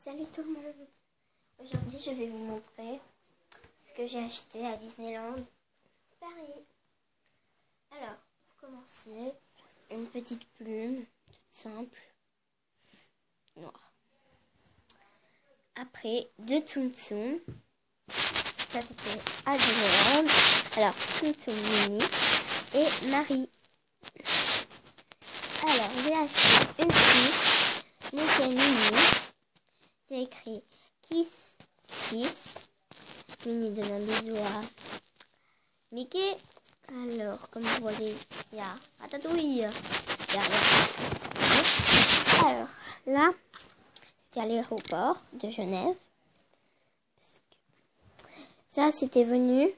Salut tout le monde. Aujourd'hui je vais vous montrer ce que j'ai acheté à Disneyland Paris. Alors, pour commencer, une petite plume toute simple, noire. Après, deux Tsum Tsum. Ça c'était à Disneyland. Alors, Tsum Tsum Mini et Marie. Alors, j'ai acheté une fiche Mickey Mini. C'est écrit Kiss Kiss. Mini donne un bisou à Mickey. Alors, comme vous voyez, il y a Ratatouille. Alors, là, c'était à l'aéroport de Genève. Ça, c'était venu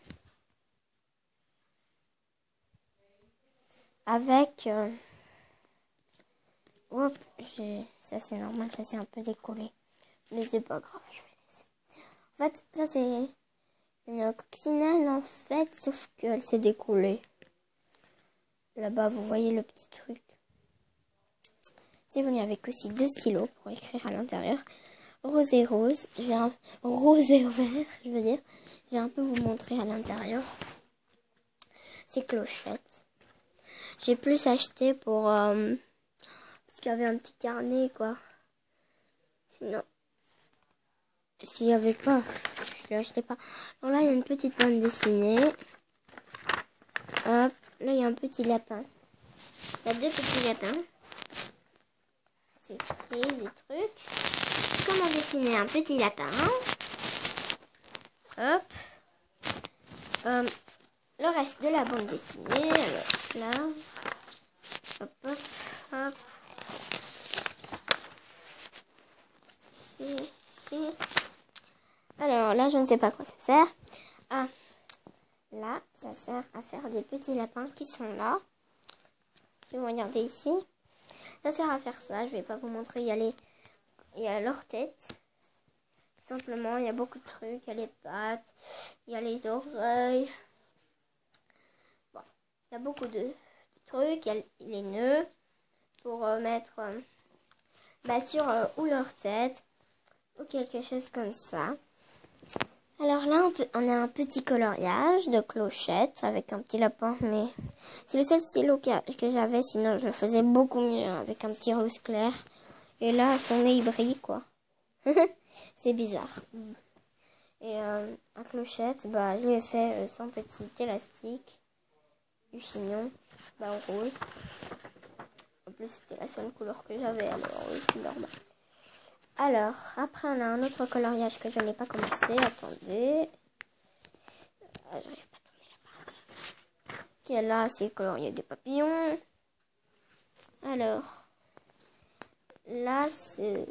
avec... Hop, ça c'est normal, ça c'est un peu décollé. Mais c'est pas grave, je vais laisser. En fait, ça c'est une coccinelle en fait, sauf qu'elle s'est décollée. Là-bas, vous voyez le petit truc. C'est venu avec aussi deux stylos pour écrire à l'intérieur. Rose et rose. Rose et vert, je veux dire. Je vais un peu vous montrer à l'intérieur. C'est clochette. J'ai plus acheté pour... parce qu'il y avait un petit carnet, quoi. Sinon... S'il n'y avait pas, je ne l'achetais pas. Alors là, il y a une petite bande dessinée. Hop, là, il y a un petit lapin. Il y a deux petits lapins. C'est écrit des trucs. Comment dessiner un petit lapin. Hop. Le reste de la bande dessinée. Alors là. Hop, hop, hop. Ici. Alors là, je ne sais pas à quoi ça sert. Ah, là, ça sert à faire des petits lapins qui sont là. Si vous regardez ici, ça sert à faire ça. Je vais pas vous montrer. Il y a leur tête. Tout simplement, il y a beaucoup de trucs. Il y a les pattes, il y a les oreilles. Bon, il y a beaucoup de trucs. Il y a les nœuds pour mettre sur ou leur tête ou quelque chose comme ça. Alors là, on a un petit coloriage de clochette avec un petit lapin, mais c'est le seul stylo que j'avais, sinon je le faisais beaucoup mieux avec un petit rose clair. Et là, son nez il brille, quoi. C'est bizarre. Et à clochette, je lui ai fait son petit élastique du chignon, en rose. En plus, c'était la seule couleur que j'avais, alors oui, c'est normal. Alors, après, on a un autre coloriage que je n'ai pas commencé. Attendez. J'arrive pas à tourner là-bas. Ok, là, c'est le colorier des papillons. Alors, là, c'est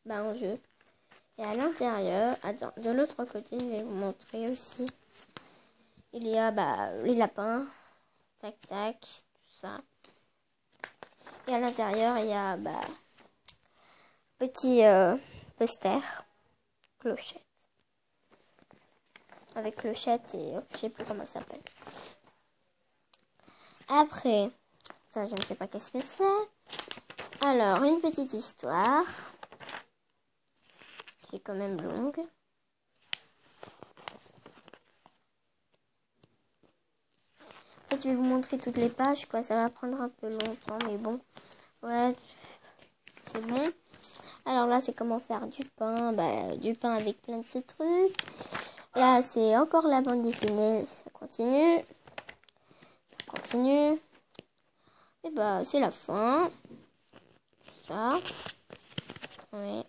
un jeu. Et à l'intérieur, attends, de l'autre côté, je vais vous montrer aussi. Il y a les lapins. Tac, tac, tout ça. Et à l'intérieur, il y a petit poster. Clochette. Avec clochette et je sais plus comment elle s'appelle. Après, ça je ne sais pas qu'est-ce que c'est. Alors, une petite histoire. Qui est quand même longue. En fait, je vais vous montrer toutes les pages, quoi. Ça va prendre un peu longtemps, mais bon. Ouais, c'est bon. Alors là, c'est comment faire du pain. Du pain avec plein de ce truc. Là, c'est encore la bande dessinée. Ça continue. Ça continue. Et c'est la fin. Ça. Oui.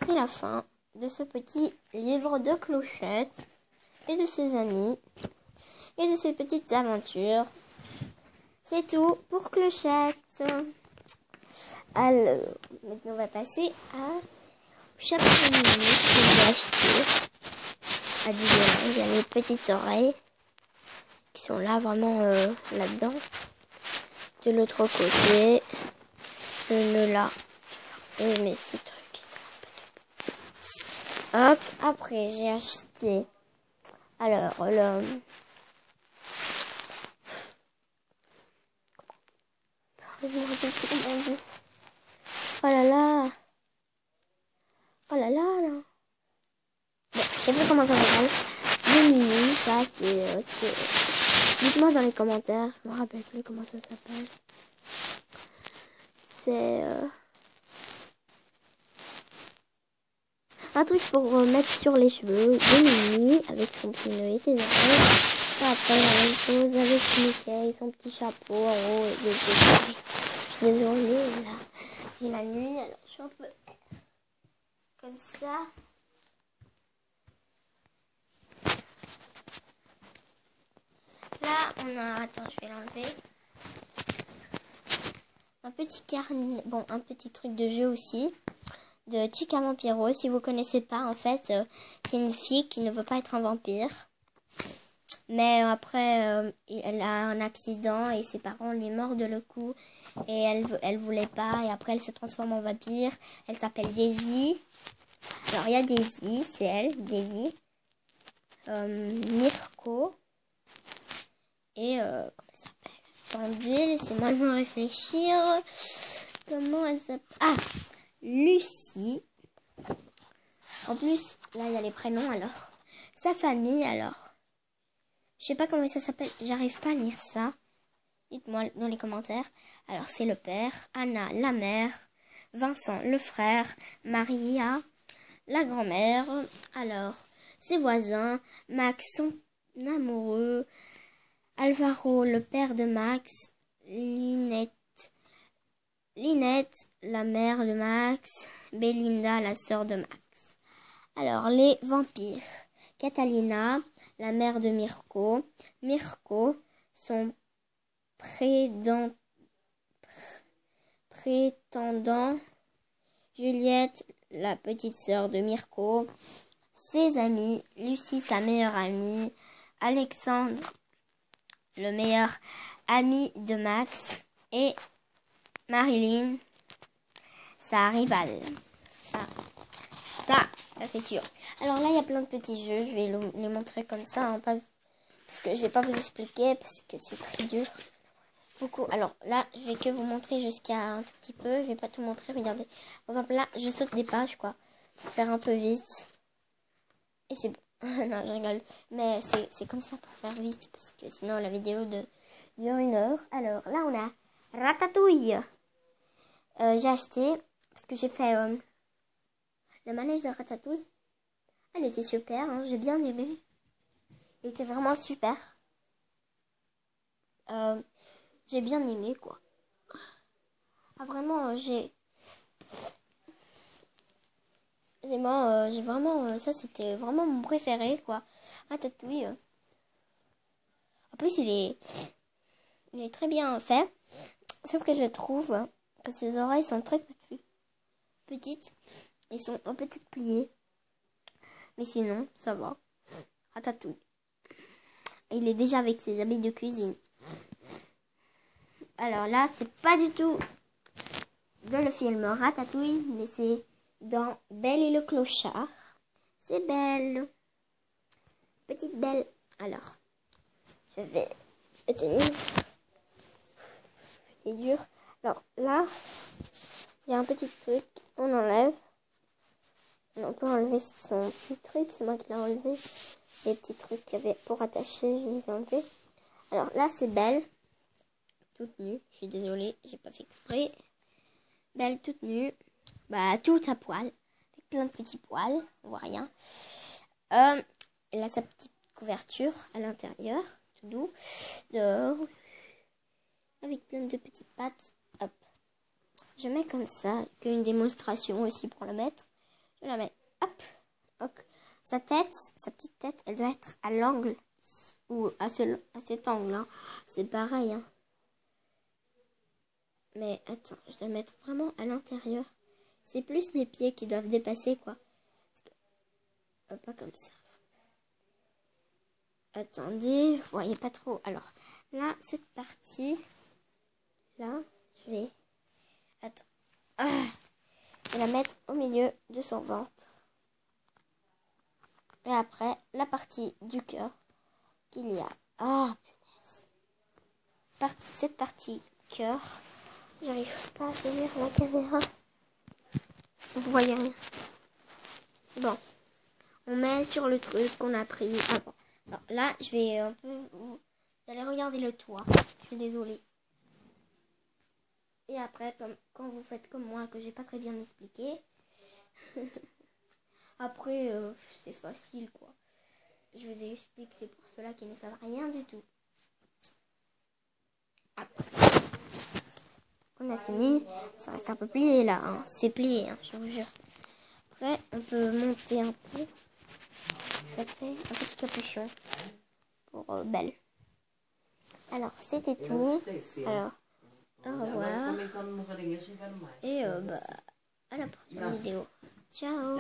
C'est la fin de ce petit livre de Clochette et de ses amis et de ses petites aventures. C'est tout pour Clochette. Alors, maintenant on va passer au chapeau mini que j'ai acheté à Disneyland. Il y a les petites oreilles qui sont là, vraiment là-dedans. De l'autre côté, le nœud là. Mais ce truc, c'est un peu... Hop, après j'ai acheté, alors je me rappelle plus comment on dit. Oh là là. là là là. Bon, je sais pas comment ça s'appelle. Mini, ça c'est... Dites-moi dans les commentaires. Je me rappelle plus comment ça s'appelle. C'est... un truc pour mettre sur les cheveux de Mini avec son petit nœud et ses oreilles. Et après la même chose avec Mickey, son petit chapeau en haut et des oreilles. Je suis désolée, là c'est la nuit, alors je suis un peu comme ça. Là on a, attends je vais l'enlever. Un petit carnet, bon un petit truc de jeu aussi. De Chica Vampiro. Si vous connaissez pas, en fait, c'est une fille qui ne veut pas être un vampire. Mais après, elle a un accident et ses parents lui mordent le cou. Et elle voulait pas. Et après, elle se transforme en vampire. Elle s'appelle Daisy. Alors, il y a Daisy, c'est elle, Daisy. Mirko. Et, comment elle s'appelle? Attendez, laissez-moi me réfléchir. Comment elle s'appelle? Ah, Lucie. En plus, là, il y a les prénoms, alors. Sa famille, alors. Je sais pas comment ça s'appelle. J'arrive pas à lire ça. Dites-moi dans les commentaires. Alors, c'est le père. Anna, la mère. Vincent, le frère. Maria, la grand-mère. Alors, ses voisins. Max, son amoureux. Alvaro, le père de Max. Linette, la mère de Max. Belinda, la sœur de Max. Alors, les vampires. Catalina, la mère de Mirko. Mirko, son prétendant. Juliette, la petite sœur de Mirko. Ses amis. Lucie, sa meilleure amie. Alexandre, le meilleur ami de Max. Et Marilyn, sa rivale. Ça c'est sûr. Alors là, il y a plein de petits jeux. Je vais les montrer comme ça. Hein, parce que je vais pas vous expliquer. Parce que c'est très dur. Beaucoup. Alors là, je vais que vous montrer jusqu'à un tout petit peu. Je vais pas tout montrer. Regardez. Par exemple, là, je saute des pages, quoi. Pour faire un peu vite. Et c'est bon. Non, je rigole. Mais c'est comme ça pour faire vite. Parce que sinon, la vidéo dure 1 heure. Alors là, on a Ratatouille. J'ai acheté. Parce que j'ai fait... le manège de Ratatouille, elle était super, hein, j'ai bien aimé. Il était vraiment super. J'ai bien aimé, quoi. Ah, vraiment, j'ai vraiment, ça c'était vraiment mon préféré, quoi. Ratatouille. En plus, il est très bien fait. Sauf que je trouve que ses oreilles sont très petites. Ils sont un peu toutes pliées. Mais sinon, ça va. Ratatouille. Et il est déjà avec ses habits de cuisine. Alors là, c'est pas du tout dans le film Ratatouille, mais c'est dans Belle et le Clochard. C'est Belle. Petite Belle. Alors, je vais tenir. C'est dur. Alors là, il y a un petit truc. On enlève. On peut enlever son petit truc. C'est moi qui l'ai enlevé. Les petits trucs qu'il y avait pour attacher, je les ai enlevés. Alors là, c'est Belle. Toute nue. Je suis désolée, j'ai pas fait exprès. Belle toute nue. Bah, tout à poil. Avec plein de petits poils. On voit rien. Elle a sa petite couverture à l'intérieur. Tout doux. Dehors. Avec plein de petites pattes. Hop. Je mets comme ça. Une démonstration aussi pour le mettre. Je la mets. Hop. Ok. Sa tête, sa petite tête, elle doit être à l'angle. Ou à cet angle. Hein. C'est pareil. Hein. Mais attends, je dois mettre vraiment à l'intérieur. C'est plus des pieds qui doivent dépasser, quoi. Pas comme ça. Attendez, vous voyez pas trop. Alors, là, cette partie, là, je vais... Attends. Je vais la mettre au milieu de son ventre. Et après, la partie du cœur qu'il y a. Ah, punaise. Cette partie cœur, j'arrive pas à tenir la caméra. Vous voyez rien. Bon, on met sur le truc qu'on a pris avant. Alors là, je vais un peu... Vous allez regarder le toit. Je suis désolée. Et après, quand vous faites comme moi, que j'ai pas très bien expliqué, après, c'est facile, quoi. Je vous ai expliqué, c'est pour ceux-là qui ne savent rien du tout. Après, on a fini. Ça reste un peu plié, là. Hein. C'est plié, hein, je vous jure. Après, on peut monter un peu. Ça fait un petit capuchon pour Belle. Alors, c'était tout. Alors, au revoir. Et à la prochaine vidéo. Ciao.